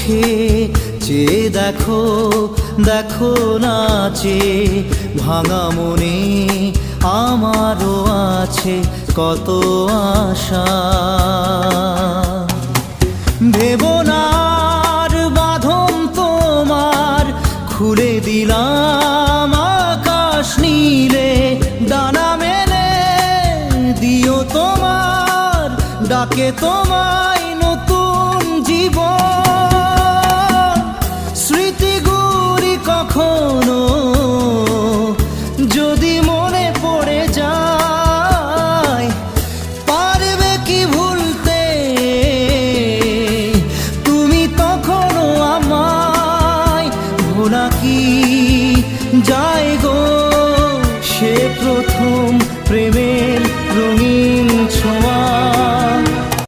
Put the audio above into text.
চোখে চেয়ে দেখো, দেখো নাচে ভাঙা মনে আমারও আছে কত আশা। ভেবো না আর বাঁধন তোমার, খুলে দিলাম আকাশ নীলে, ডানা মেলে দিও তোমার ডাকে তোমায় নতুন জীবন।